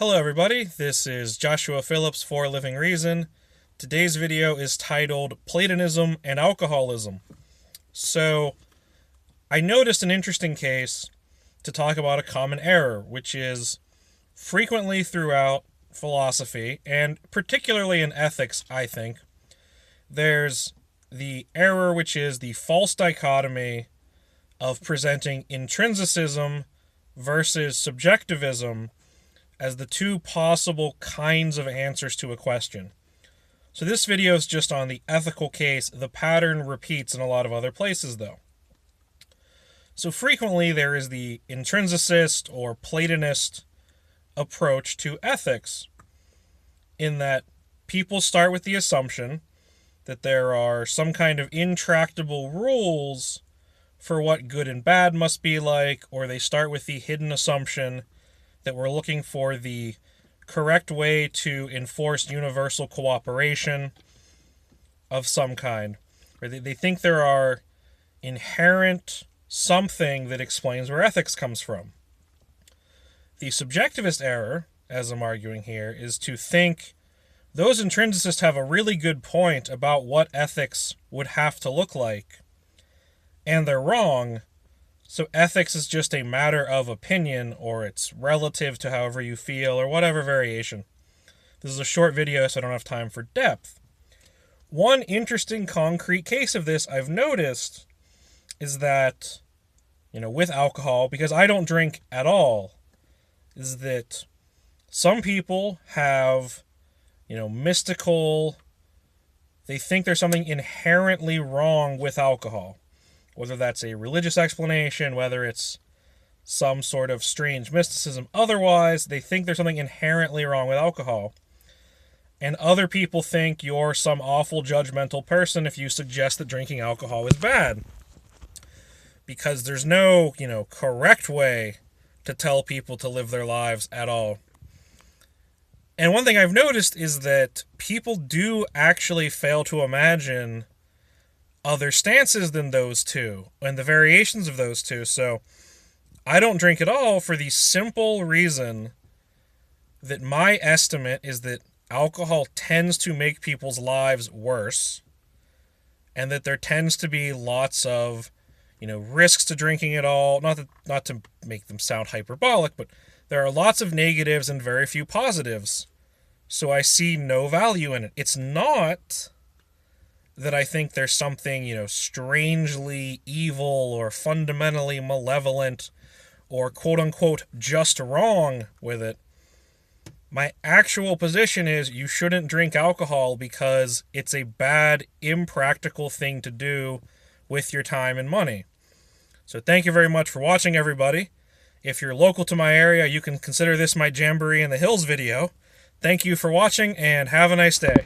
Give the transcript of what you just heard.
Hello everybody, this is Joshua Phillips for Living Reason. Today's video is titled Platonism and Alcoholism. So, I noticed an interesting case to talk about a common error, which is frequently throughout philosophy, and particularly in ethics, I think, there's the error which is the false dichotomy of presenting intrinsicism versus subjectivism as the two possible kinds of answers to a question. So this video is just on the ethical case. The pattern repeats in a lot of other places, though. So frequently there is the intrinsicist or Platonist approach to ethics, in that people start with the assumption that there are some kind of intractable rules for what good and bad must be like, or they start with the hidden assumption that we're looking for the correct way to enforce universal cooperation of some kind. Or they think there are inherent something that explains where ethics comes from. The subjectivist error, as I'm arguing here, is to think those intrinsicists have a really good point about what ethics would have to look like, and they're wrong. So ethics is just a matter of opinion, or it's relative to however you feel, or whatever variation. This is a short video, so I don't have time for depth. One interesting concrete case of this I've noticed is that, with alcohol, because I don't drink at all, is that some people have, mystical, they think there's something inherently wrong with alcohol. Whether that's a religious explanation, whether it's some sort of strange mysticism. Otherwise, they think there's something inherently wrong with alcohol. And other people think you're some awful judgmental person if you suggest that drinking alcohol is bad. Because there's no, correct way to tell people to live their lives at all. And one thing I've noticed is that people do actually fail to imagine other stances than those two, and the variations of those two. So I don't drink at all for the simple reason that my estimate is that alcohol tends to make people's lives worse, and that there tends to be lots of, risks to drinking at all. Not to make them sound hyperbolic, but there are lots of negatives and very few positives. So I see no value in it. It's not that I think there's something, strangely evil or fundamentally malevolent or quote-unquote just wrong with it. My actual position is you shouldn't drink alcohol because it's a bad, impractical thing to do with your time and money. So thank you very much for watching, everybody. If you're local to my area, you can consider this my Jamboree in the Hills video. Thank you for watching, and have a nice day.